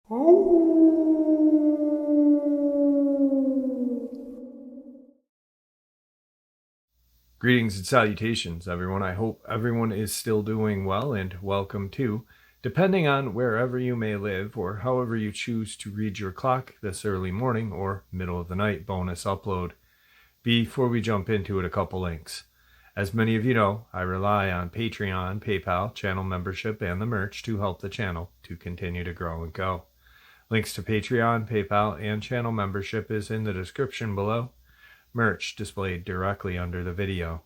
Greetings and salutations, everyone. I hope everyone is still doing well, and welcome to, depending on wherever you may live or however you choose to read your clock, this early morning or middle of the night bonus upload. Before we jump into it, a couple links. As many of you know, I rely on Patreon, PayPal, channel membership, and the merch to help the channel to continue to grow and go. Links to Patreon, PayPal, and channel membership is in the description below. Merch displayed directly under the video.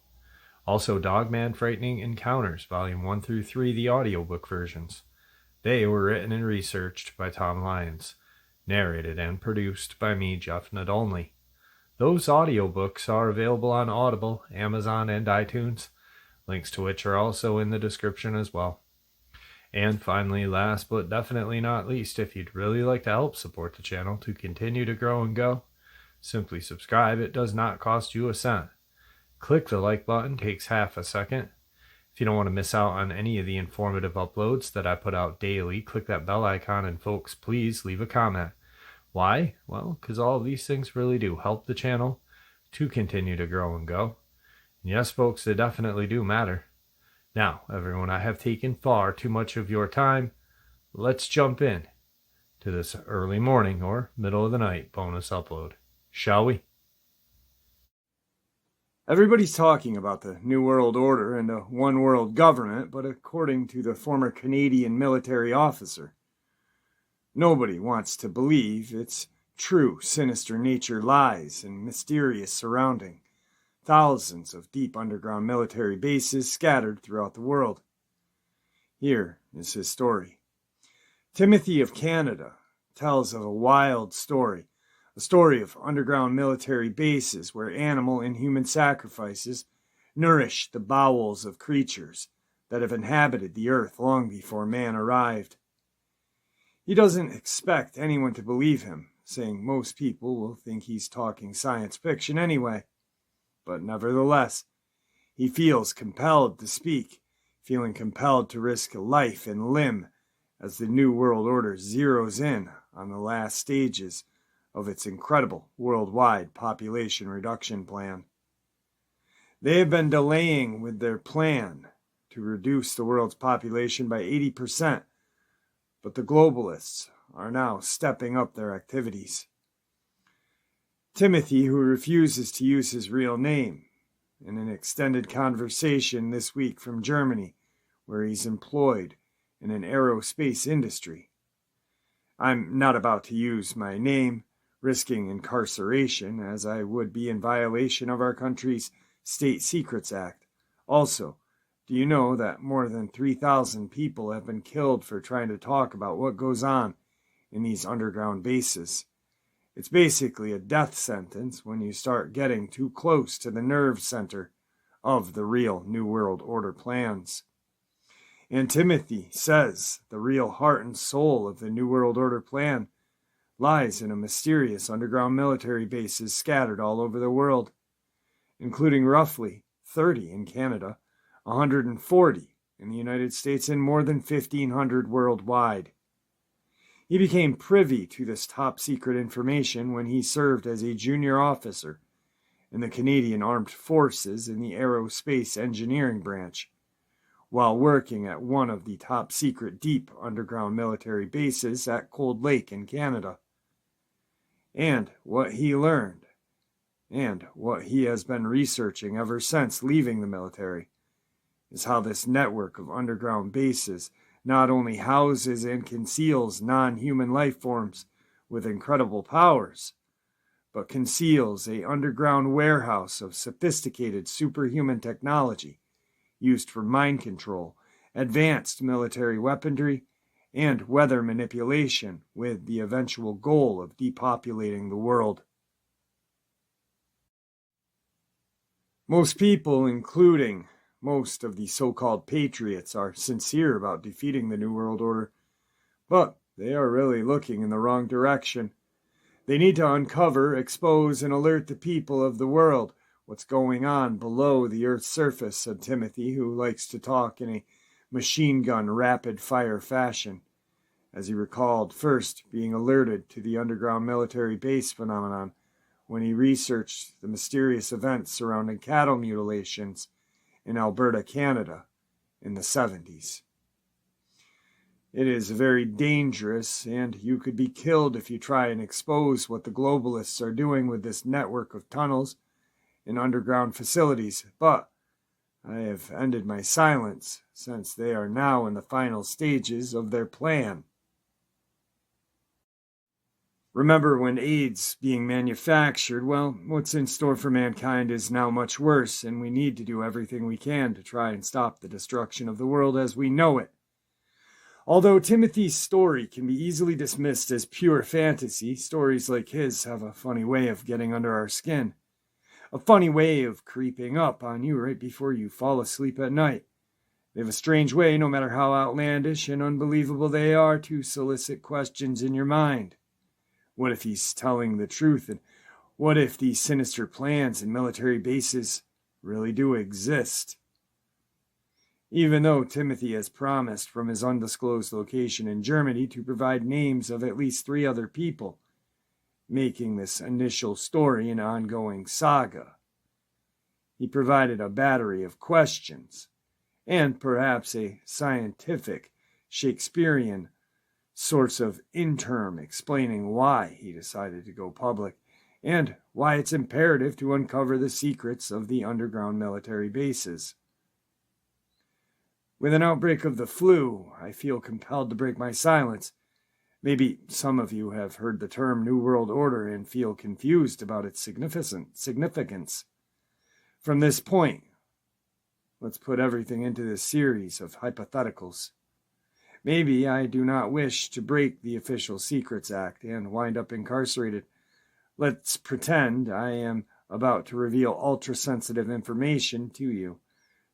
Also, Dogman Frightening Encounters, Volume 1 through 3, the audiobook versions. They were written and researched by Tom Lyons, narrated and produced by me, Jeff Nadolny. Those audiobooks are available on Audible, Amazon, and iTunes, links to which are also in the description as well. And finally, last but definitely not least, if you'd really like to help support the channel to continue to grow and go, simply subscribe. It does not cost you a cent. Click the like button, takes half a second. If you don't want to miss out on any of the informative uploads that I put out daily, click that bell icon, and folks, please leave a comment. Why? Well, because all of these things really do help the channel to continue to grow and go. And yes, folks, they definitely do matter. Now, everyone, I have taken far too much of your time. Let's jump in to this early morning or middle of the night bonus upload, shall we? Everybody's talking about the New World Order and a one-world government, but according to the former Canadian military officer, nobody wants to believe its true sinister nature lies in mysterious surrounding thousands of deep underground military bases scattered throughout the world. Here is his story. Timothy of Canada tells of a wild story, a story of underground military bases where animal and human sacrifices nourish the bowels of creatures that have inhabited the earth long before man arrived. He doesn't expect anyone to believe him, saying most people will think he's talking science fiction anyway. But nevertheless, he feels compelled to speak, feeling compelled to risk life and limb as the New World Order zeroes in on the last stages of its incredible worldwide population reduction plan. They have been delaying with their plan to reduce the world's population by 80%, but the globalists are now stepping up their activities. Timothy, who refuses to use his real name, in an extended conversation this week from Germany, where he's employed in an aerospace industry. I'm not about to use my name, risking incarceration, as I would be in violation of our country's State Secrets Act. Also, do you know that more than 3,000 people have been killed for trying to talk about what goes on in these underground bases? It's basically a death sentence when you start getting too close to the nerve center of the real New World Order plans. And Timothy says the real heart and soul of the New World Order plan lies in a mysterious underground military bases scattered all over the world, including roughly 30 in Canada, 140 in the United States, and more than 1,500 worldwide. He became privy to this top-secret information when he served as a junior officer in the Canadian Armed Forces in the Aerospace Engineering Branch, while working at one of the top-secret deep underground military bases at Cold Lake in Canada. And what he learned, and what he has been researching ever since leaving the military, is how this network of underground bases not only houses and conceals non-human life forms with incredible powers, but conceals an underground warehouse of sophisticated superhuman technology used for mind control, advanced military weaponry, and weather manipulation with the eventual goal of depopulating the world. Most people, including most of the so-called patriots, are sincere about defeating the New World Order, but they are really looking in the wrong direction. They need to uncover, expose, and alert the people of the world what's going on below the Earth's surface, said Timothy, who likes to talk in a machine gun rapid-fire fashion. as he recalled first being alerted to the underground military base phenomenon when he researched the mysterious events surrounding cattle mutilations in Alberta, Canada in the 70s. It is very dangerous, and you could be killed if you try and expose what the globalists are doing with this network of tunnels and underground facilities, but I have ended my silence since they are now in the final stages of their plan. Remember when AIDS being manufactured? Well, what's in store for mankind is now much worse, and we need to do everything we can to try and stop the destruction of the world as we know it. Although Timothy's story can be easily dismissed as pure fantasy, stories like his have a funny way of getting under our skin. A funny way of creeping up on you right before you fall asleep at night. They have a strange way, no matter how outlandish and unbelievable they are, to solicit questions in your mind. What if he's telling the truth? And what if these sinister plans and military bases really do exist? Even though Timothy has promised from his undisclosed location in Germany to provide names of at least 3 other people, making this initial story an ongoing saga, he provided a battery of questions, and perhaps a scientific, Shakespearean sorts of interim explaining why he decided to go public, and why it's imperative to uncover the secrets of the underground military bases. With an outbreak of the flu, I feel compelled to break my silence. Maybe some of you have heard the term New World Order and feel confused about its significance. From this point, let's put everything into this series of hypotheticals. Maybe I do not wish to break the Official Secrets Act and wind up incarcerated. Let's pretend I am about to reveal ultra-sensitive information to you.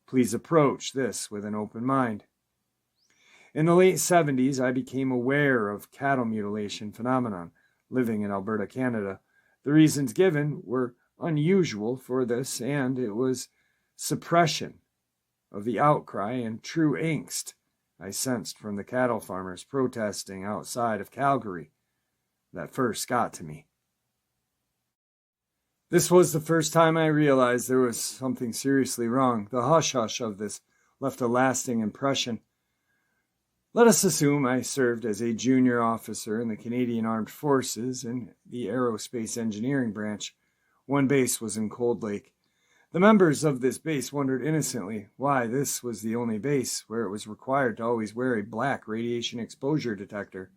Please approach this with an open mind. In the late 70s, I became aware of cattle mutilation phenomenon living in Alberta, Canada. The reasons given were unusual for this, and it was suppression of the outcry and true angst I sensed from the cattle farmers protesting outside of Calgary that first got to me. This was the first time I realized there was something seriously wrong. The hush-hush of this left a lasting impression. Let us assume I served as a junior officer in the Canadian Armed Forces in the Aerospace Engineering Branch. One base was in Cold Lake. The members of this base wondered innocently why this was the only base where it was required to always wear a black radiation exposure detector.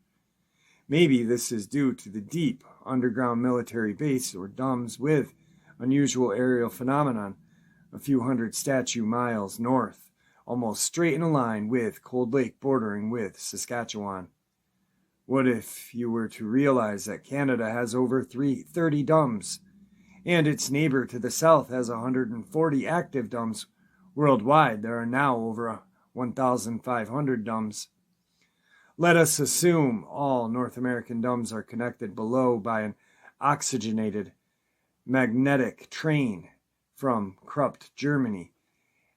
Maybe this is due to the deep underground military base, or D.U.M.s, with unusual aerial phenomenon a few hundred statute miles north, almost straight in a line with Cold Lake bordering with Saskatchewan. What if you were to realize that Canada has over 30 D.U.M.s, and its neighbor to the south has 140 active D.U.M.s. Worldwide, there are now over 1,500 D.U.M.s. Let us assume all North American D.U.M.s are connected below by an oxygenated magnetic train from Krupp, Germany,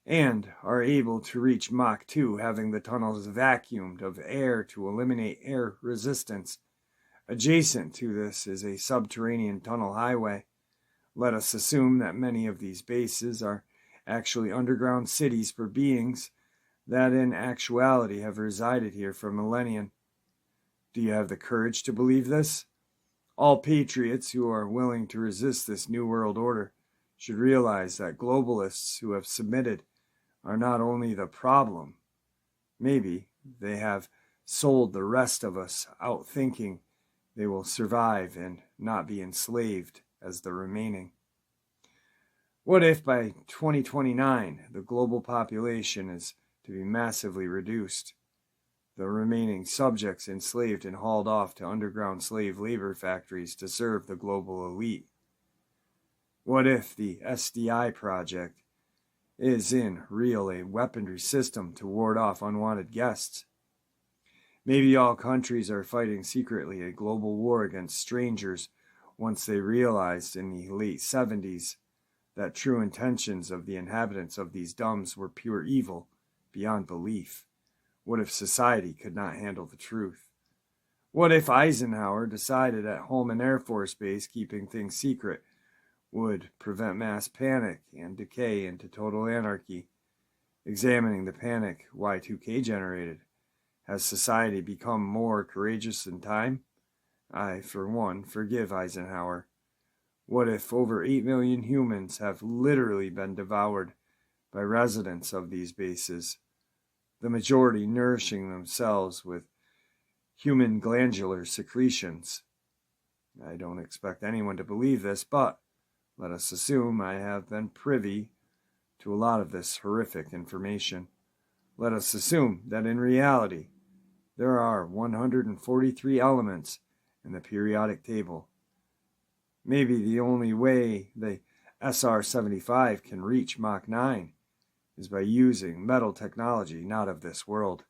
and are able to reach Mach 2, having the tunnels vacuumed of air to eliminate air resistance. Adjacent to this is a subterranean tunnel highway. Let us assume that many of these bases are actually underground cities for beings that in actuality have resided here for millennia. Do you have the courage to believe this? All patriots who are willing to resist this New World Order should realize that globalists who have submitted are not only the problem, maybe they have sold the rest of us out thinking they will survive and not be enslaved as the remaining. What if by 2029 the global population is to be massively reduced, the remaining subjects enslaved and hauled off to underground slave labor factories to serve the global elite? What if the SDI project is in real a weaponry system to ward off unwanted guests? Maybe all countries are fighting secretly a global war against strangers once they realized in the late 70s that true intentions of the inhabitants of these D.U.M.s were pure evil beyond belief. What if society could not handle the truth? What if Eisenhower decided at Holman Air Force Base keeping things secret would prevent mass panic and decay into total anarchy? Examining the panic Y2K generated, has society become more courageous in time? I, for one, forgive Eisenhower. What if over 8 million humans have literally been devoured by residents of these bases, the majority nourishing themselves with human glandular secretions? I don't expect anyone to believe this, but let us assume I have been privy to a lot of this horrific information. Let us assume that in reality, there are 143 elements in the periodic table. Maybe the only way the SR-75 can reach Mach 9 is by using metal technology not of this world.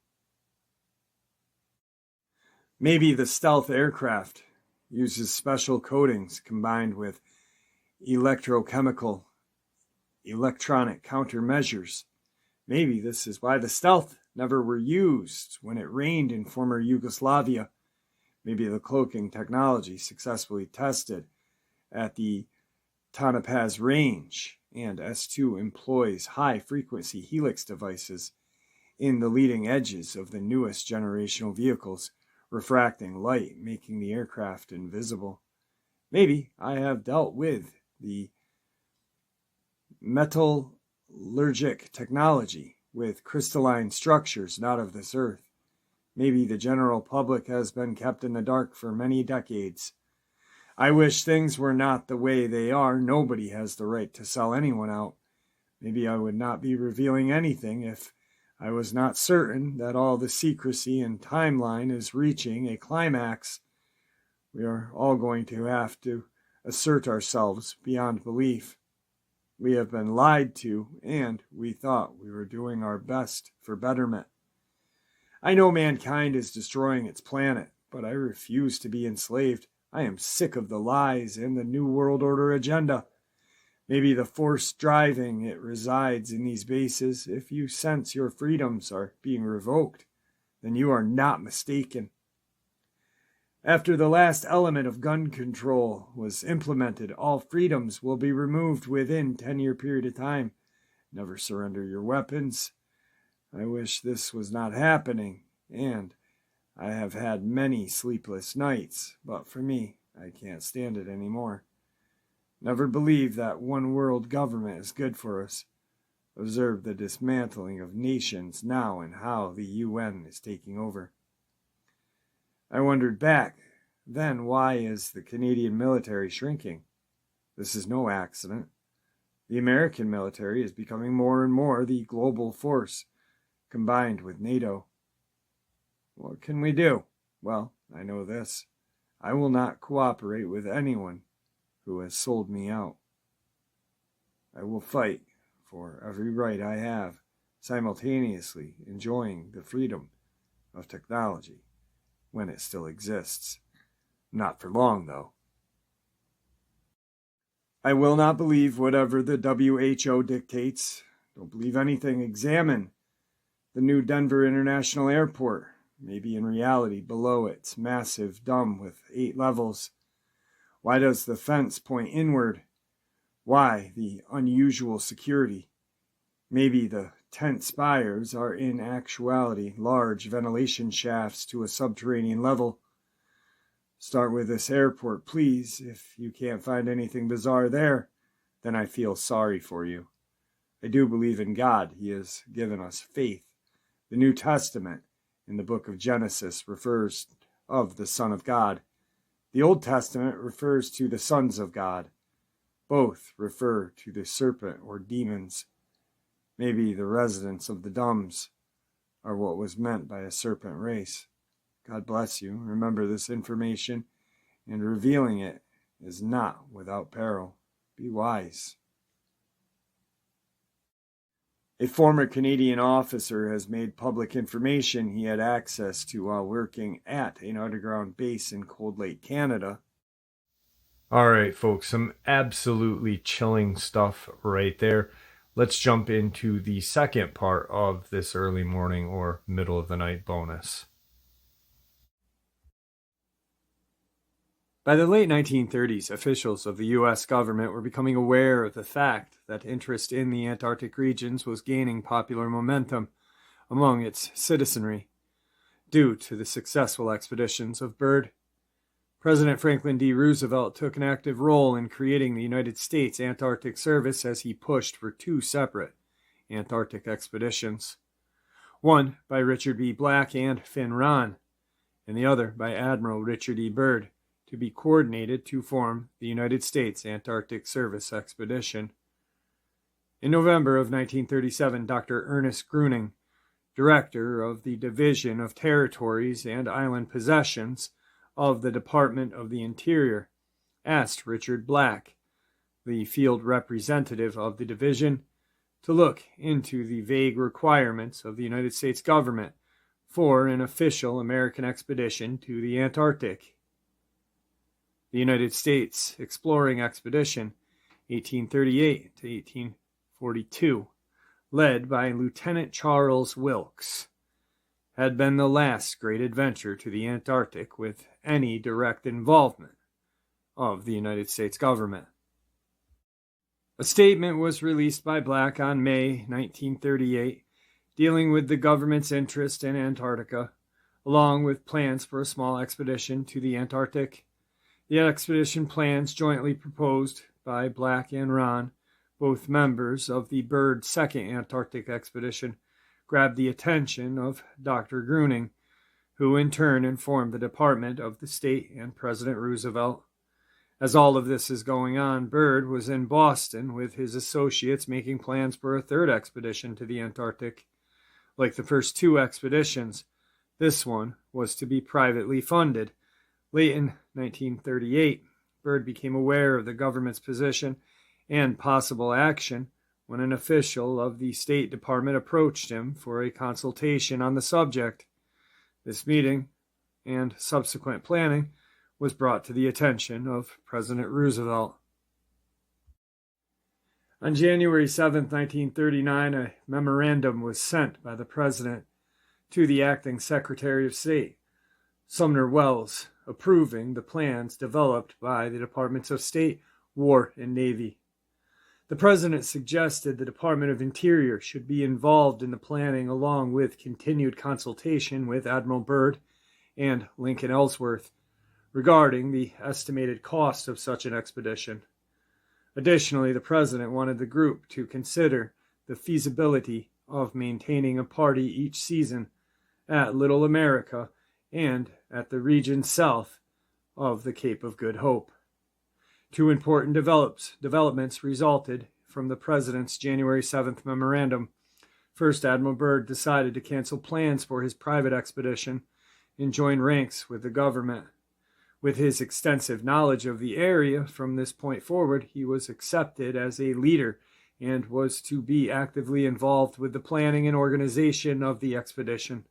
Maybe the stealth aircraft uses special coatings combined with electrochemical electronic countermeasures. Maybe this is why the stealth never were used when it rained in former Yugoslavia. Maybe the cloaking technology successfully tested at the Tonopaz Range and S2 employs high-frequency helix devices in the leading edges of the newest generational vehicles, refracting light, making the aircraft invisible. Maybe I have dealt with the metallurgic technology with crystalline structures not of this earth. Maybe the general public has been kept in the dark for many decades. I wish things were not the way they are. Nobody has the right to sell anyone out. Maybe I would not be revealing anything if I was not certain that all the secrecy and timeline is reaching a climax. We are all going to have to assert ourselves beyond belief. We have been lied to, and we thought we were doing our best for betterment. I know mankind is destroying its planet, but I refuse to be enslaved. I am sick of the lies and the New World Order agenda. Maybe the force driving it resides in these bases. If you sense your freedoms are being revoked, then you are not mistaken. After the last element of gun control was implemented, all freedoms will be removed within a 10-year period of time. Never surrender your weapons. I wish this was not happening, and I have had many sleepless nights, but for me, I can't stand it anymore. Never believe that one world government is good for us. Observe the dismantling of nations now and how the UN is taking over. I wondered back, then why is the Canadian military shrinking? This is no accident. The American military is becoming more and more the global force, combined with NATO. What can we do? Well, I know this. I will not cooperate with anyone who has sold me out. I will fight for every right I have, simultaneously enjoying the freedom of technology when it still exists. Not for long, though. I will not believe whatever the WHO dictates. Don't believe anything. Examine the new Denver International Airport. Maybe in reality below its massive dome with 8 levels. Why does the fence point inward? Why the unusual security? Maybe the tent spires are in actuality large ventilation shafts to a subterranean level. Start with this airport, please. If you can't find anything bizarre there, then I feel sorry for you. I do believe in God. He has given us faith. The New Testament in the book of Genesis refers of the Son of God. The Old Testament refers to the sons of God. Both refer to the serpent or demons. Maybe the residents of the D.U.M.s are what was meant by a serpent race. God bless you. Remember this information, and revealing it is not without peril. Be wise. A former Canadian officer has made public information he had access to while working at an underground base in Cold Lake, Canada. All right, folks, some absolutely chilling stuff right there. Let's jump into the second part of this early morning or middle of the night bonus. By the late 1930s, officials of the U.S. government were becoming aware of the fact that interest in the Antarctic regions was gaining popular momentum among its citizenry due to the successful expeditions of Byrd. President Franklin D. Roosevelt took an active role in creating the United States Antarctic Service as he pushed for two separate Antarctic expeditions, one by Richard B. Black and Finn Ron, and the other by Admiral Richard E. Byrd, to be coordinated to form the United States Antarctic Service Expedition. In November of 1937, Dr. Ernest Gruening, director of the Division of Territories and Island Possessions of the Department of the Interior, asked Richard Black, the field representative of the division, to look into the vague requirements of the United States government for an official American expedition to the Antarctic. The United States Exploring Expedition, 1838 to 1842, led by Lieutenant Charles Wilkes, had been the last great adventure to the Antarctic with any direct involvement of the United States government. A statement was released by Black on May 1938 dealing with the government's interest in Antarctica, along with plans for a small expedition to the Antarctic. The expedition plans, jointly proposed by Black and Ron, both members of the Byrd's second Antarctic expedition, grabbed the attention of Dr. Gruening, who in turn informed the Department of the State and President Roosevelt. As all of this is going on, Byrd was in Boston with his associates making plans for a third expedition to the Antarctic. Like the first two expeditions, this one was to be privately funded. Late in 1938, Byrd became aware of the government's position and possible action when an official of the State Department approached him for a consultation on the subject. This meeting and subsequent planning was brought to the attention of President Roosevelt. On January 7, 1939, a memorandum was sent by the President to the Acting Secretary of State, Sumner Welles, approving the plans developed by the Departments of State, War, and Navy. The President suggested the Department of Interior should be involved in the planning along with continued consultation with Admiral Byrd and Lincoln Ellsworth regarding the estimated cost of such an expedition. Additionally, the President wanted the group to consider the feasibility of maintaining a party each season at Little America and at the region south of the Cape of Good Hope. Two important developments resulted from the President's January 7th memorandum. First, Admiral Byrd decided to cancel plans for his private expedition and join ranks with the government. With his extensive knowledge of the area from this point forward, he was accepted as a leader and was to be actively involved with the planning and organization of the expedition.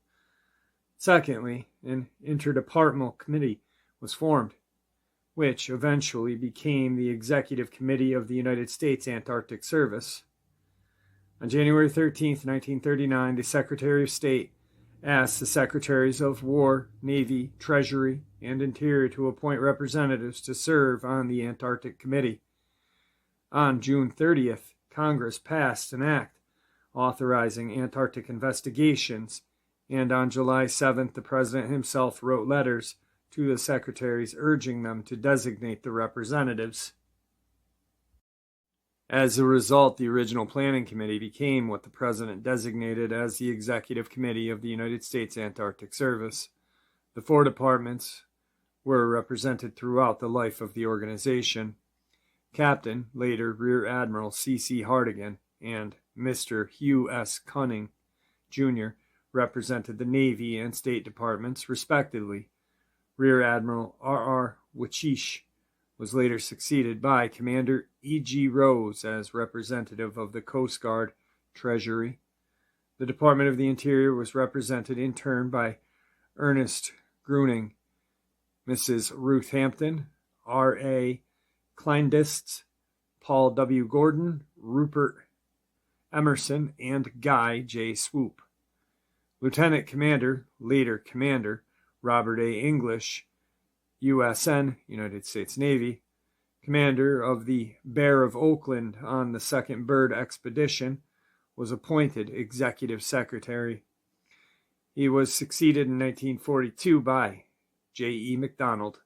Secondly, an interdepartmental committee was formed, which eventually became the Executive Committee of the United States Antarctic Service. On January 13, 1939, the Secretary of State asked the Secretaries of War, Navy, Treasury, and Interior to appoint representatives to serve on the Antarctic Committee. On June 30th, Congress passed an act authorizing Antarctic investigations, and on July 7th, the President himself wrote letters to the secretaries urging them to designate the representatives. As a result, the original planning committee became what the President designated as the Executive Committee of the United States Antarctic Service. The four departments were represented throughout the life of the organization. Captain, later Rear Admiral C.C. Hartigan, and Mr. Hugh S. Cunning, Jr., represented the Navy and State Departments, respectively. Rear Admiral R.R. Wachish was later succeeded by Commander E.G. Rose as representative of the Coast Guard, Treasury. The Department of the Interior was represented in turn by Ernest Gruening, Mrs. Ruth Hampton, R.A. Kleindienst, Paul W. Gordon, Rupert Emerson, and Guy J. Swoop. Lieutenant Commander, later Commander, Robert A. English, USN, United States Navy, commander of the Bear of Oakland on the second bird expedition, was appointed executive secretary. He was succeeded in 1942 by J.E. McDonald,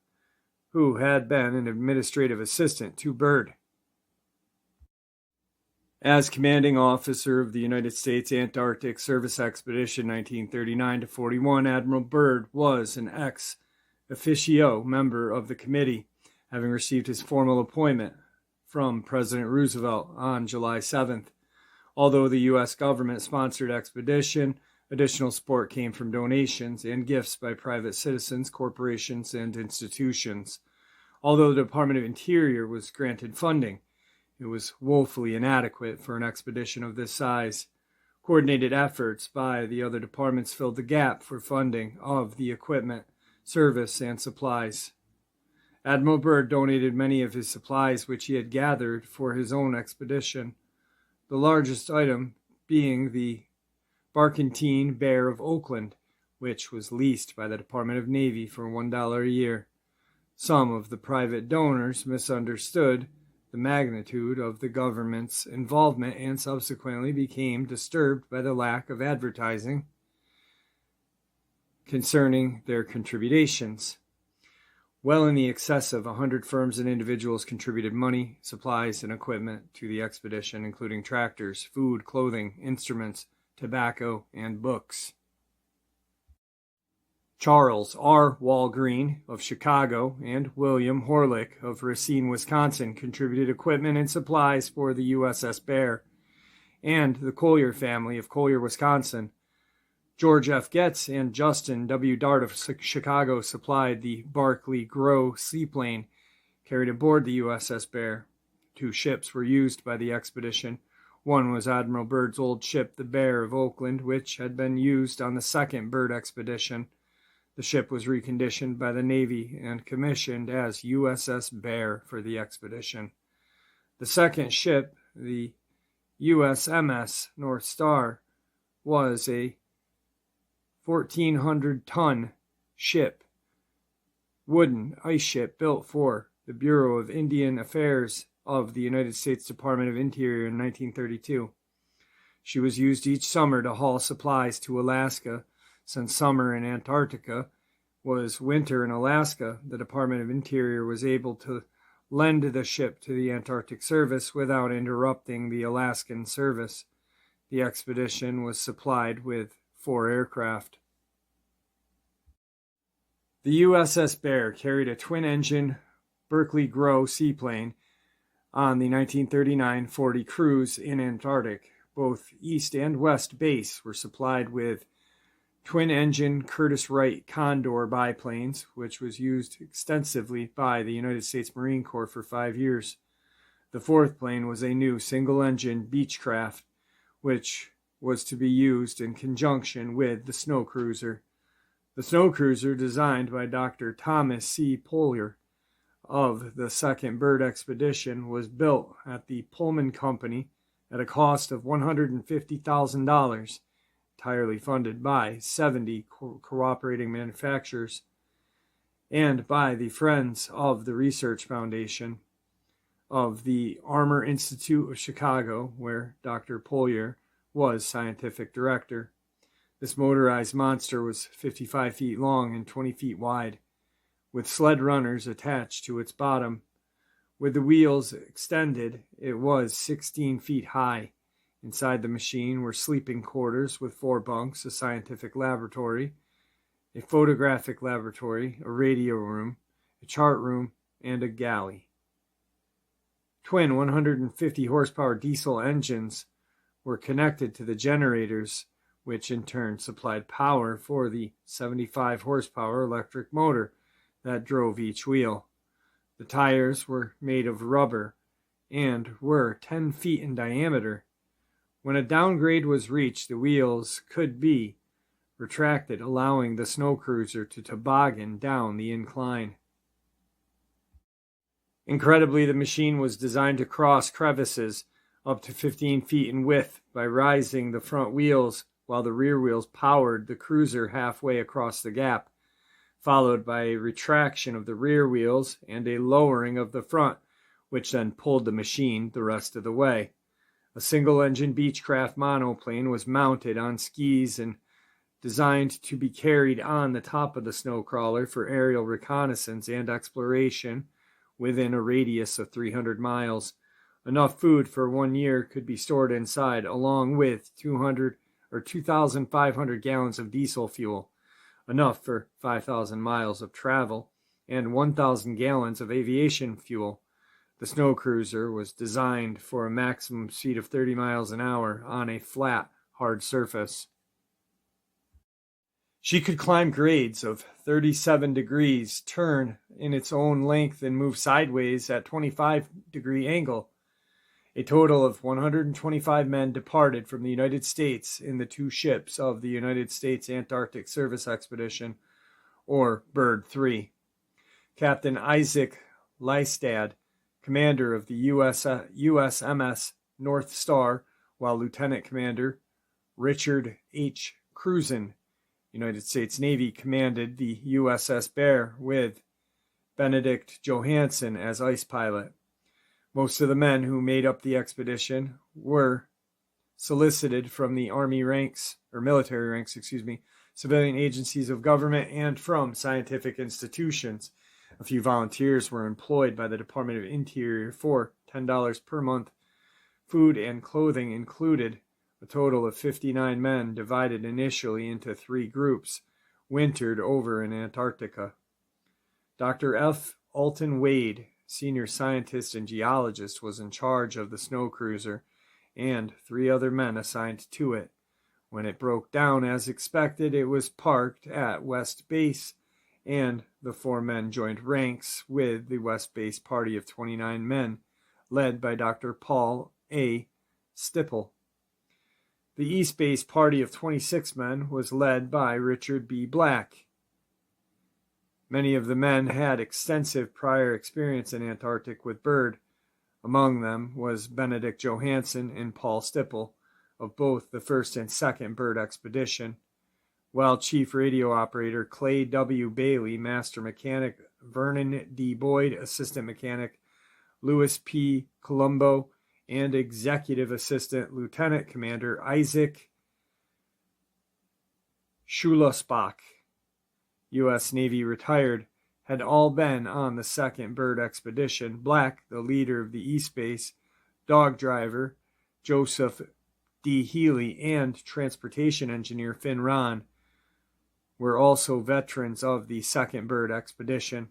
who had been an administrative assistant to Byrd. As commanding officer of the United States Antarctic Service Expedition 1939-41, Admiral Byrd was an ex officio member of the committee, having received his formal appointment from President Roosevelt on July 7th. Although the U.S. government-sponsored expedition, additional support came from donations and gifts by private citizens, corporations, and institutions. Although the Department of Interior was granted funding, it was woefully inadequate for an expedition of this size. Coordinated efforts by the other departments filled the gap for funding of the equipment, service, and supplies. Admiral Byrd donated many of his supplies which he had gathered for his own expedition, the largest item being the barkentine Bear of Oakland, which was leased by the Department of Navy for $1 a year. Some of the private donors misunderstood the magnitude of the government's involvement and subsequently became disturbed by the lack of advertising concerning their contributions. Well in the excess of 100 firms and individuals contributed money, supplies, and equipment to the expedition, including tractors, food, clothing, instruments, tobacco, and books. Charles R. Walgreen of Chicago and William Horlick of Racine, Wisconsin contributed equipment and supplies for the USS Bear, and the Collier family of Collier, Wisconsin. George F. Getz and Justin W. Dart of Chicago supplied the Barclay Grow seaplane carried aboard the USS Bear. 2 ships were used by the expedition. One was Admiral Byrd's old ship, the Bear of Oakland, which had been used on the second Byrd expedition. The ship was reconditioned by the Navy and commissioned as USS Bear for the expedition. The second ship, the USMS North Star, was a 1,400-ton ship, wooden ice ship built for the Bureau of Indian Affairs of the United States Department of Interior in 1932. She was used each summer to haul supplies to Alaska. Since summer in Antarctica was winter in Alaska, the Department of Interior was able to lend the ship to the Antarctic Service without interrupting the Alaskan service. The expedition was supplied with 4 aircraft. The USS Bear carried a twin-engine Barclay Grow seaplane on the 1939-40 cruise in Antarctic. Both East and West Base were supplied with twin-engine Curtiss-Wright Condor biplanes, which was used extensively by the United States Marine Corps for 5 years. The 4th plane was a new single-engine Beechcraft, which was to be used in conjunction with the snow cruiser. The snow cruiser, designed by Dr. Thomas C. Polier of the Second Byrd Expedition, was built at the Pullman Company at a cost of $150,000, entirely funded by 70 cooperating manufacturers and by the Friends of the Research Foundation of the Armor Institute of Chicago, where Dr. Polier was scientific director. This motorized monster was 55 feet long and 20 feet wide, with sled runners attached to its bottom. With the wheels extended, it was 16 feet high. Inside the machine were sleeping quarters with 4 bunks, a scientific laboratory, a photographic laboratory, a radio room, a chart room, and a galley. Twin 150 horsepower diesel engines were connected to the generators, which in turn supplied power for the 75 horsepower electric motor that drove each wheel. The tires were made of rubber and were 10 feet in diameter. When a downgrade was reached, the wheels could be retracted, allowing the snow cruiser to toboggan down the incline. Incredibly, the machine was designed to cross crevices up to 15 feet in width by rising the front wheels while the rear wheels powered the cruiser halfway across the gap. followed by a retraction of the rear wheels and a lowering of the front, which then pulled the machine the rest of the way. A single-engine Beechcraft monoplane was mounted on skis and designed to be carried on the top of the snowcrawler for aerial reconnaissance and exploration within a radius of 300 miles. Enough food for 1 year could be stored inside, along with 2,500 gallons of diesel fuel, enough for 5,000 miles of travel, and 1,000 gallons of aviation fuel. The snow cruiser was designed for a maximum speed of 30 miles an hour on a flat, hard surface. She could climb grades of 37 degrees, turn in its own length, and move sideways at 25-degree angle. A total of 125 men departed from the United States in the 2 ships of the United States Antarctic Service Expedition, or BYRD-3. Captain Isaac Lystad, commander of the USMS North Star, while Lieutenant Commander Richard H. Cruzen, United States Navy, commanded the USS Bear with Benedict Johansen as ice pilot. Most of the men who made up the expedition were solicited from the military ranks, civilian agencies of government, and from scientific institutions. A few volunteers were employed by the Department of Interior for $10 per month. Food and clothing included. A total of 59 men, divided initially into 3 groups, wintered over in Antarctica. Dr. F. Alton Wade, senior scientist and geologist, was in charge of the snow cruiser, and 3 other men assigned to it. When it broke down as expected, it was parked at West Base, and the 4 men joined ranks with the West Base party of 29 men, led by Dr. Paul A. Stipple. The East Base party of 26 men was led by Richard B. Black. Many of the men had extensive prior experience in Antarctic with Byrd. Among them was Benedict Johansen and Paul Stipple of both the first and second Byrd expedition, while Chief Radio Operator Clay W. Bailey, Master Mechanic Vernon D. Boyd, Assistant Mechanic Louis P. Colombo, and Executive Assistant Lieutenant Commander Isaac Schulasbach, U.S. Navy retired, had all been on the second Byrd expedition. Black, the leader of the East Base, dog driver Joseph D. Healy, and transportation engineer Finn Ron were also veterans of the second Byrd expedition,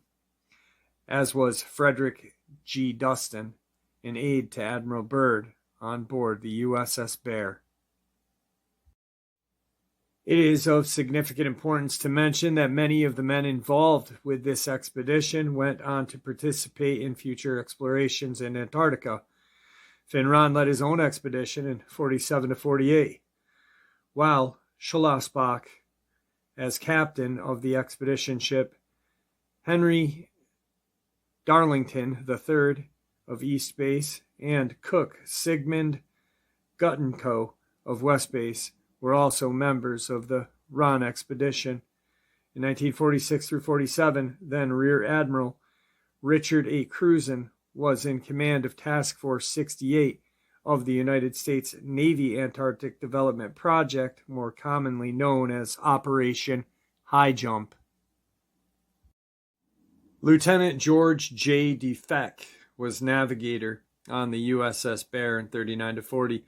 as was Frederick G. Dustin, an aide to Admiral Byrd on board the USS Bear. It is of significant importance to mention that many of the men involved with this expedition went on to participate in future explorations in Antarctica. Finn Ron led his own expedition in 47 to 48, while Schulasbach, as captain of the expedition ship Henry Darlington III of East Base, and cook Sigmund Guttenko of West Base were also members of the Ron expedition. In 1946 through 47, then Rear Admiral Richard A. Cruzen was in command of Task Force 68 of the United States Navy Antarctic Development Project, more commonly known as Operation High Jump. Lieutenant George J. DeFeck was navigator on the USS Bear in 39 to 40,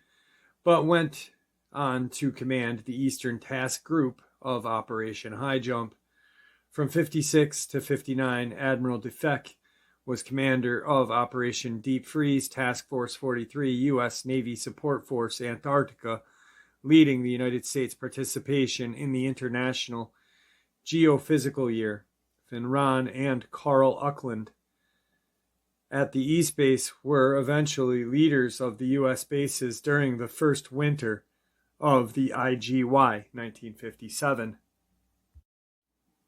but went on to command the Eastern Task Group of Operation High Jump. From 56 to 59, Admiral DeFeck was commander of Operation Deep Freeze, Task Force 43, U.S. Navy Support Force, Antarctica, leading the United States participation in the International Geophysical Year. Finn Ron and Carl Uckland at the East Base were eventually leaders of the U.S. bases during the first winter of the IGY 1957.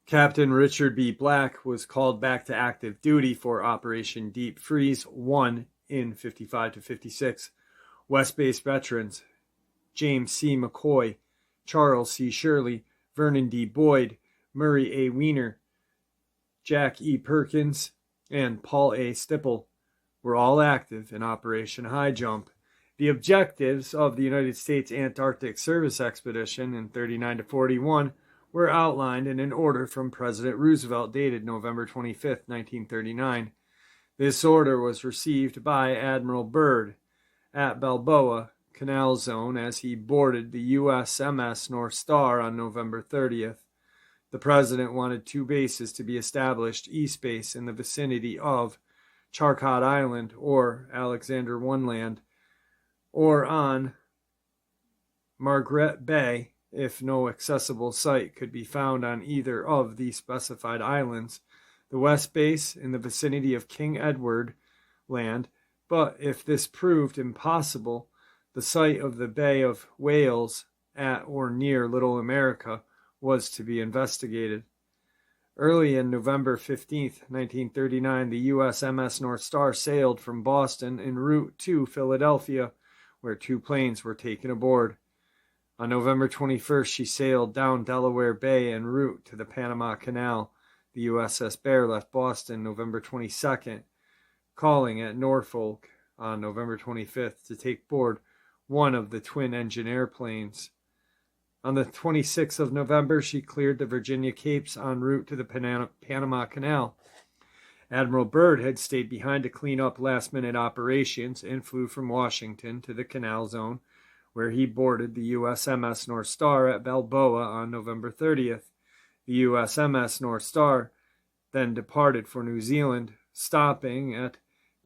Captain Richard B. Black was called back to active duty for Operation Deep Freeze 1 in 55 to 56. West Base veterans James C. McCoy, Charles C. Shirley, Vernon D. Boyd, Murray A. Weiner, Jack E. Perkins, and Paul A. Stipple were all active in Operation High Jump. The objectives of the United States Antarctic Service Expedition in 39 to 41 were outlined in an order from President Roosevelt dated November 25, 1939. This order was received by Admiral Byrd at Balboa Canal Zone as he boarded the USMS North Star on November 30th. The President wanted 2 bases to be established, East Base in the vicinity of Charcot Island or Alexander One Land, or on Margaret Bay if no accessible site could be found on either of the specified islands, the West Base in the vicinity of King Edward Land, but if this proved impossible, the site of the Bay of Whales at or near Little America was to be investigated. Early in November 15, 1939, the USMS North Star sailed from Boston en route to Philadelphia, where 2 planes were taken aboard. On November 21st, she sailed down Delaware Bay en route to the Panama Canal. The USS Bear left Boston November 22nd, calling at Norfolk on November 25th to take board one of the twin-engine airplanes. On the 26th of November, she cleared the Virginia Capes en route to the Panama Canal. Admiral Byrd had stayed behind to clean up last-minute operations and flew from Washington to the Canal Zone, where he boarded the USMS North Star at Balboa on November 30th. The USMS North Star then departed for New Zealand, stopping at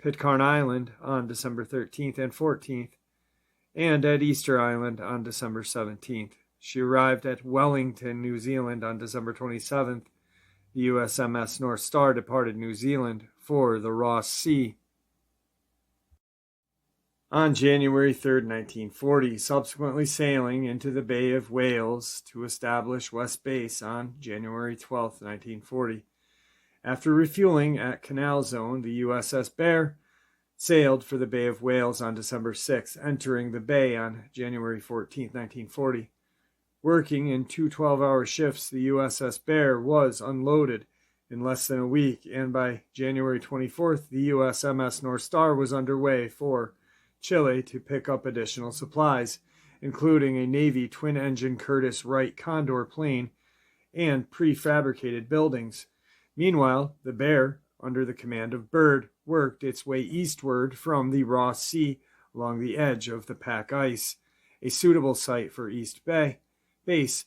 Pitcairn Island on December 13th and 14th, and at Easter Island on December 17th. She arrived at Wellington, New Zealand on December 27th. The USMS North Star departed New Zealand for the Ross Sea. On January 3, 1940, subsequently sailing into the Bay of Whales to establish West Base on January 12, 1940. After refueling at Canal Zone, the USS Bear sailed for the Bay of Whales on December 6, entering the bay on January 14, 1940. Working in 2 12-hour shifts, the USS Bear was unloaded in less than a week, and by January 24th, the USMS North Star was underway for Chile to pick up additional supplies, including a Navy twin-engine Curtiss Wright Condor plane and prefabricated buildings. Meanwhile, the Bear, under the command of Byrd, worked its way eastward from the Ross Sea along the edge of the pack ice. A suitable site for East Base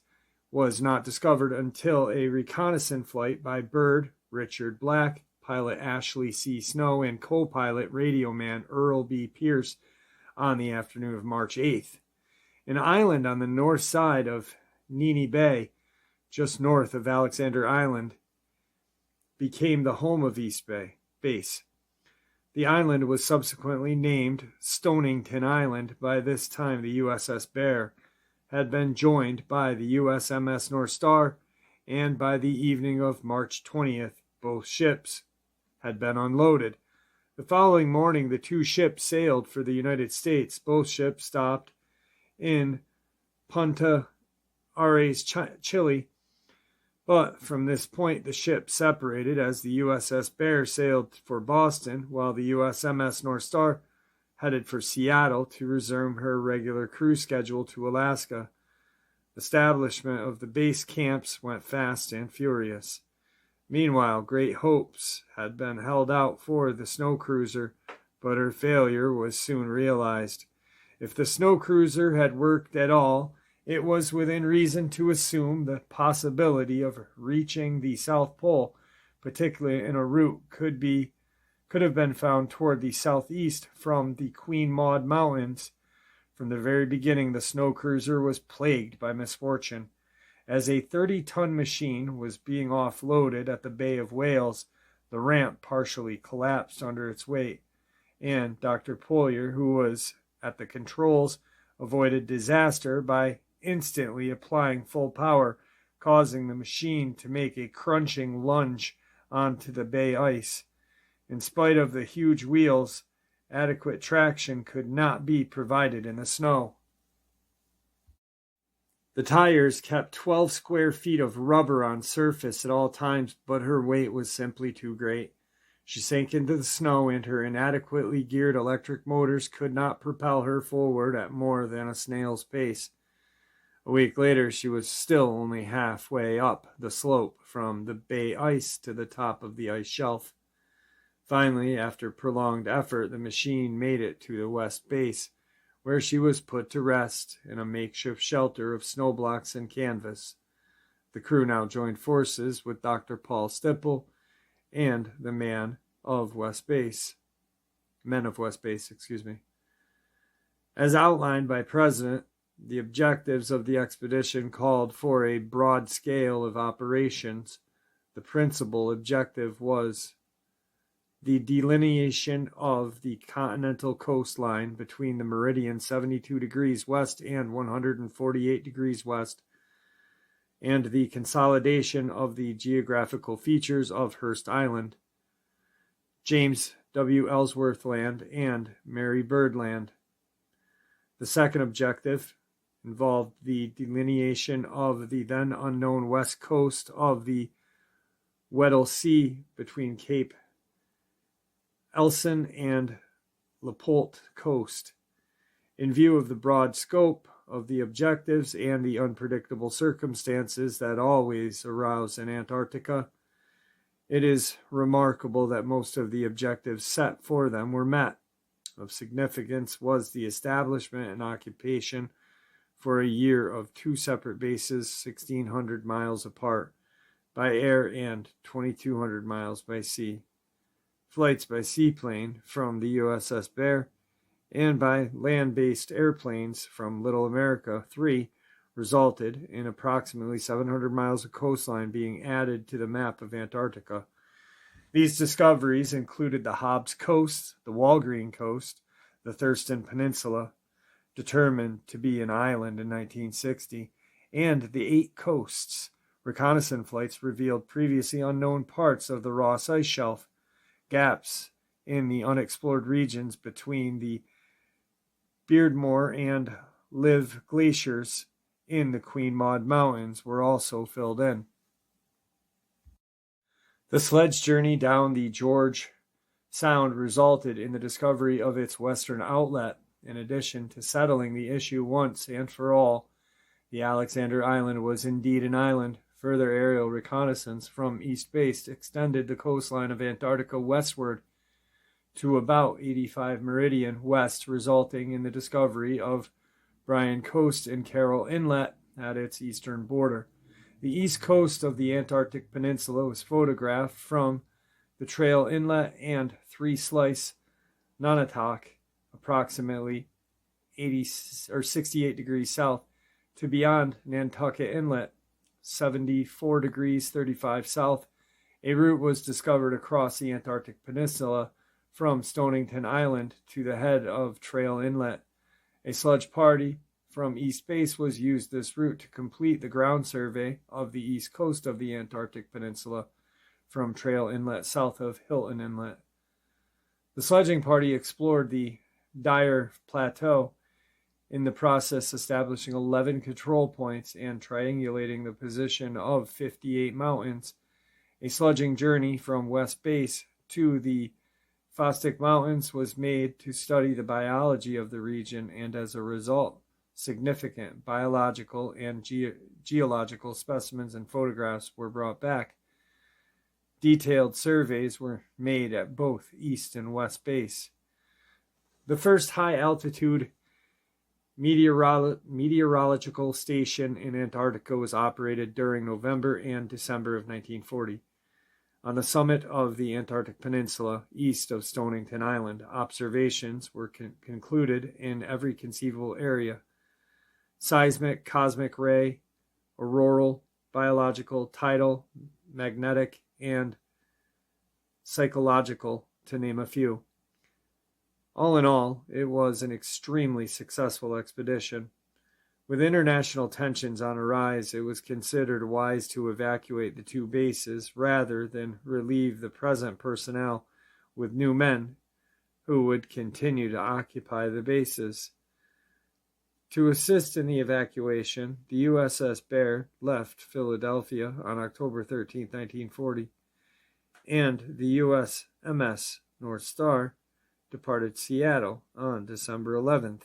was not discovered until a reconnaissance flight by Byrd, Richard Black, pilot Ashley C. Snow, and co-pilot radio man Earl B. Pierce on the afternoon of March 8th. An island on the north side of Nini Bay, just north of Alexander Island, became the home of East Base. The island was subsequently named Stonington Island. By this time, the USS Bear had been joined by the USMS North Star, and by the evening of March 20th, both ships had been unloaded. The following morning, the 2 ships sailed for the United States. Both ships stopped in Punta Arenas, Chile, but from this point the ships separated as the USS Bear sailed for Boston, while the USMS North Star headed for Seattle to resume her regular cruise schedule to Alaska. Establishment of the base camps went fast and furious. Meanwhile, great hopes had been held out for the snow cruiser, but her failure was soon realized. If the snow cruiser had worked at all, it was within reason to assume the possibility of reaching the South Pole, particularly in a route could have been found toward the southeast from the Queen Maud Mountains. From the very beginning, the snow cruiser was plagued by misfortune. As a 30-ton machine was being offloaded at the Bay of Whales, the ramp partially collapsed under its weight, and Dr. Poyer, who was at the controls, avoided disaster by instantly applying full power, causing the machine to make a crunching lunge onto the bay ice. In spite of the huge wheels, adequate traction could not be provided in the snow. The tires kept 12 square feet of rubber on surface at all times, but her weight was simply too great. She sank into the snow, and her inadequately geared electric motors could not propel her forward at more than a snail's pace. A week later, she was still only halfway up the slope from the bay ice to the top of the ice shelf. Finally, after prolonged effort, the machine made it to the west base, where she was put to rest in a makeshift shelter of snow blocks and canvas. The crew now joined forces with Dr. Paul Stipple and the men of West Base. As outlined by President, the objectives of the expedition called for a broad scale of operations. The principal objective was the delineation of the continental coastline between the meridian 72 degrees west and 148 degrees west, and the consolidation of the geographical features of Hearst Island, James W. Ellsworth Land, and Mary Byrd Land. The second objective involved the delineation of the then unknown west coast of the Weddell Sea between Cape Elson and Lepolt Coast. In view of the broad scope of the objectives and the unpredictable circumstances that always arouse in Antarctica, it is remarkable that most of the objectives set for them were met. Of significance was the establishment and occupation for a year of two separate bases 1,600 miles apart by air and 2,200 miles by sea. Flights by seaplane from the USS Bear and by land-based airplanes from Little America 3 resulted in approximately 700 miles of coastline being added to the map of Antarctica. These discoveries included the Hobbs Coast, the Walgreen Coast, the Thurston Peninsula, determined to be an island in 1960, and the 8 coasts. Reconnaissance flights revealed previously unknown parts of the Ross Ice Shelf. Gaps in the unexplored regions between the Beardmore and Liv glaciers in the Queen Maud Mountains were also filled in. The sledge journey down the George Sound resulted in the discovery of its western outlet. In addition to settling the issue once and for all, the Alexander Island was indeed an island. Further aerial reconnaissance from East Base extended the coastline of Antarctica westward to about 85 meridian west, resulting in the discovery of Bryan Coast and Carroll Inlet at its eastern border. The east coast of the Antarctic Peninsula was photographed from the Trail Inlet and Three Slice Nunatak, approximately 68 degrees south, to beyond Nantucket Inlet, 74 degrees 35 south. A route was discovered across the Antarctic Peninsula from Stonington Island to the head of Trail Inlet. A sledge party from East Base was used this route to complete the ground survey of the east coast of the Antarctic Peninsula from Trail Inlet south of Hilton Inlet. The sledging party explored the Dyer Plateau, in the process establishing 11 control points and triangulating the position of 58 mountains. A sledging journey from West Base to the Fosdick Mountains was made to study the biology of the region, and as a result, significant biological and geological specimens and photographs were brought back. Detailed surveys were made at both East and West Base. The first high-altitude meteorological station in Antarctica was operated during November and December of 1940. On the summit of the Antarctic Peninsula, east of Stonington Island, observations were concluded in every conceivable area: seismic, cosmic ray, auroral, biological, tidal, magnetic, and psychological, to name a few. All in all, it was an extremely successful expedition. With international tensions on a rise, it was considered wise to evacuate the two bases rather than relieve the present personnel with new men who would continue to occupy the bases. To assist in the evacuation, the USS Bear left Philadelphia on October 13, 1940, and the U.S.M.S. North Star departed Seattle on December 11th.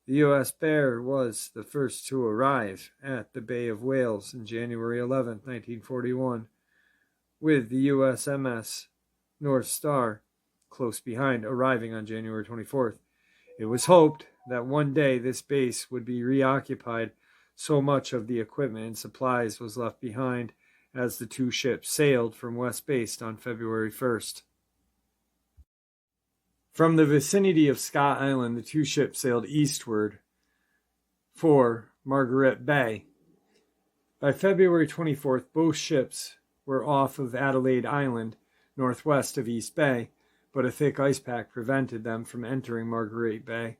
The U.S. Bear was the first to arrive at the Bay of Whales on January 11, 1941, with the USMS North Star close behind, arriving on January 24th. It was hoped that one day this base would be reoccupied, so much of the equipment and supplies was left behind as the two ships sailed from West Base on February 1st. From the vicinity of Scott Island, the two ships sailed eastward for Margaret Bay. By February 24th, both ships were off of Adelaide Island, northwest of East Bay, but a thick ice pack prevented them from entering Margaret Bay.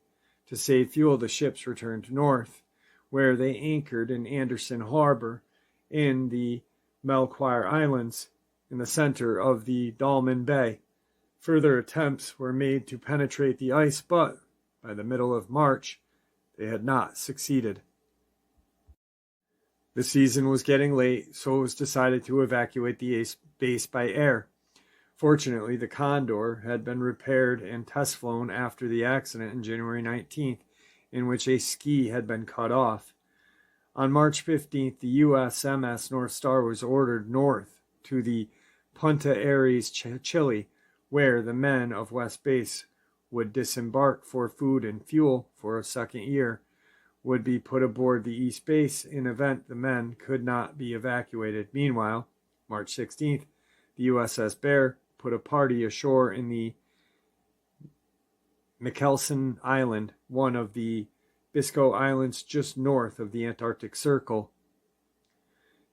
To save fuel, the ships returned north, where they anchored in Anderson Harbor in the Melquire Islands in the center of the Dogman Bay. Further attempts were made to penetrate the ice, but by the middle of March, they had not succeeded. The season was getting late, so it was decided to evacuate the base by air. Fortunately, the Condor had been repaired and test flown after the accident on January 19th, in which a ski had been cut off. On March 15th, the USMS North Star was ordered north to the Punta Arenas, Chile, where the men of West Base would disembark for food and fuel for a second year, would be put aboard the East Base in event the men could not be evacuated. Meanwhile, March 16th, the USS Bear put a party ashore in the Michelson Island, one of the Biscoe Islands just north of the Antarctic Circle,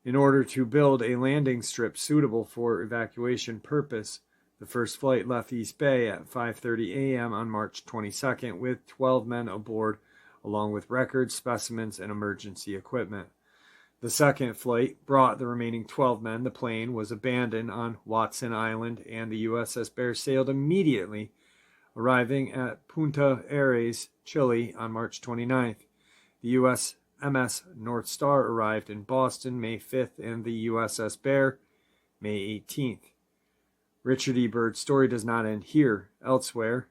in order to build a landing strip suitable for evacuation purpose. The first flight left East Bay at 5:30 a.m. on March 22nd with 12 men aboard, along with records, specimens, and emergency equipment. The second flight brought the remaining 12 men. The plane was abandoned on Watson Island, and the USS Bear sailed immediately, arriving at Punta Arenas, Chile on March 29th. The USMS North Star arrived in Boston May 5th, and the USS Bear May 18th. Richard E. Byrd's story does not end here. Elsewhere,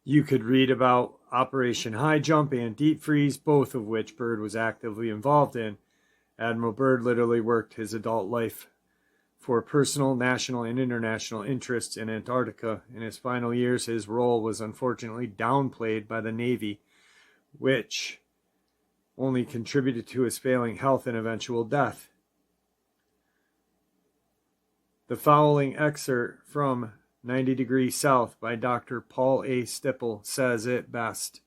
you could read about Operation High Jump and Deep Freeze, both of which Byrd was actively involved in. Admiral Byrd literally worked his adult life for personal, national, and international interests in Antarctica. In his final years, his role was unfortunately downplayed by the Navy, which only contributed to his failing health and eventual death. The following excerpt from 90 Degrees South by Dr. Paul A. Stipple says it best.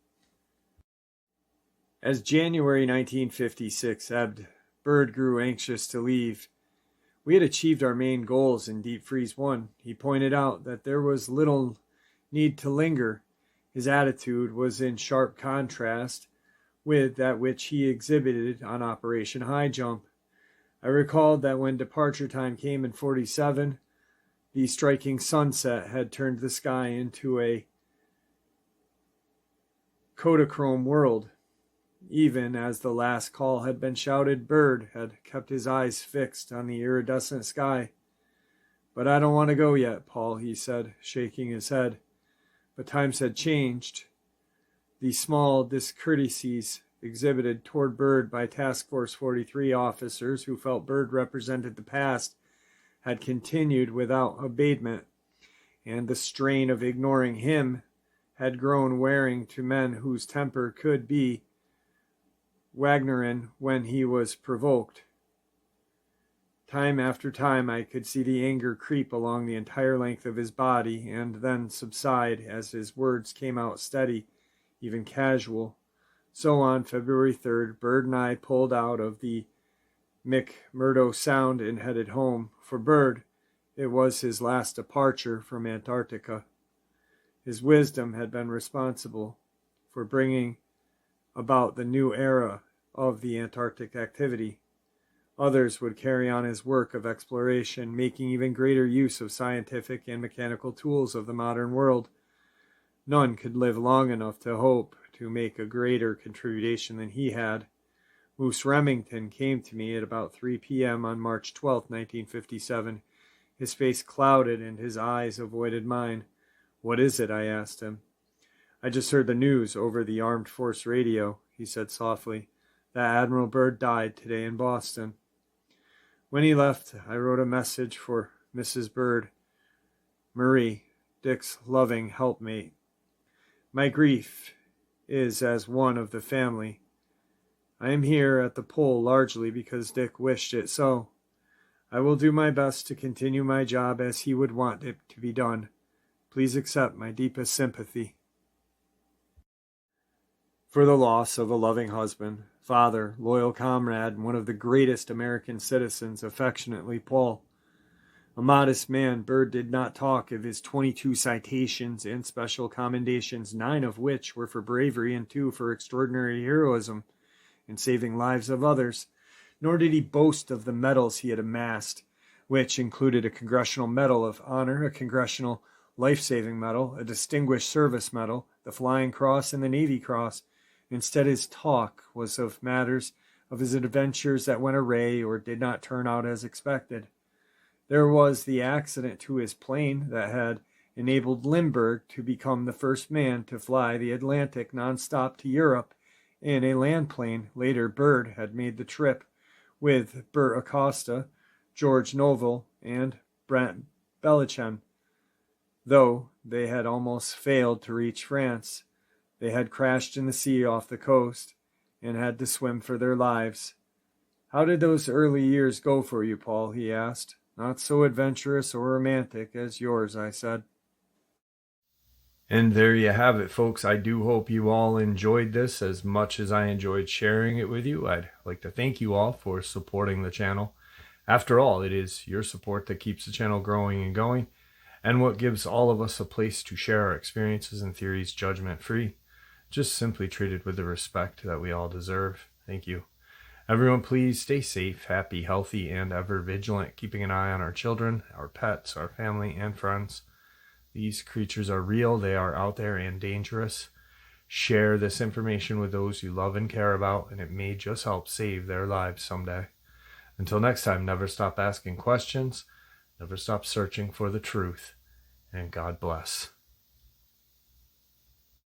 As January 1956 ebbed, Byrd grew anxious to leave. We had achieved our main goals in Deep Freeze 1. He pointed out that there was little need to linger. His attitude was in sharp contrast with that which he exhibited on Operation High Jump. I recalled that when departure time came in 47, the striking sunset had turned the sky into a Kodachrome world. Even as the last call had been shouted, Byrd had kept his eyes fixed on the iridescent sky. "But I don't want to go yet, Paul," he said, shaking his head. But times had changed. The small discourtesies exhibited toward Byrd by Task Force 43 officers who felt Byrd represented the past had continued without abatement, and the strain of ignoring him had grown wearing to men whose temper could be Wagnerian when he was provoked. Time after time I could see the anger creep along the entire length of his body and then subside as his words came out steady, even casual. So on February 3rd, Byrd and I pulled out of the McMurdo Sound and headed home. For Byrd, it was his last departure from Antarctica. His wisdom had been responsible for bringing about the new era of the Antarctic activity. Others would carry on his work of exploration, making even greater use of scientific and mechanical tools of the modern world. None could live long enough to hope to make a greater contribution than he had. Moose Remington came to me at about 3 p.m. on March 12, 1957. His face clouded and his eyes avoided mine. "What is it?" I asked him. "I just heard the news over the Armed Force radio," he said softly, "that Admiral Byrd died today in Boston." When he left, I wrote a message for Mrs. Byrd, Marie, Dick's loving helpmate. My grief is as one of the family. I am here at the pole largely because Dick wished it so. I will do my best to continue my job as he would want it to be done. Please accept my deepest sympathy for the loss of a loving husband, father, loyal comrade, and one of the greatest American citizens, affectionately, Paul. A modest man, Byrd did not talk of his 22 citations and special commendations, 9 of which were for bravery and 2 for extraordinary heroism in saving lives of others, nor did he boast of the medals he had amassed, which included a Congressional Medal of Honor, a Congressional Life-Saving Medal, a Distinguished Service Medal, the Flying Cross, and the Navy Cross. Instead, his talk was of matters of his adventures that went awry or did not turn out as expected. There was the accident to his plane that had enabled Lindbergh to become the first man to fly the Atlantic nonstop to Europe in a land plane. Later, Byrd had made the trip with Bert Acosta, George Novell, and Brent Bellichan. Though they had almost failed to reach France, they had crashed in the sea off the coast and had to swim for their lives. "How did those early years go for you, Paul?" he asked. "Not so adventurous or romantic as yours," I said. And there you have it, folks. I do hope you all enjoyed this as much as I enjoyed sharing it with you. I'd like to thank you all for supporting the channel. After all, it is your support that keeps the channel growing and going, and what gives all of us a place to share our experiences and theories judgment-free, just simply treated with the respect that we all deserve. Thank you. Everyone, please stay safe, happy, healthy, and ever vigilant, keeping an eye on our children, our pets, our family, and friends. These creatures are real, they are out there and dangerous. Share this information with those you love and care about, and it may just help save their lives someday. Until next time, never stop asking questions, never stop searching for the truth, and God bless.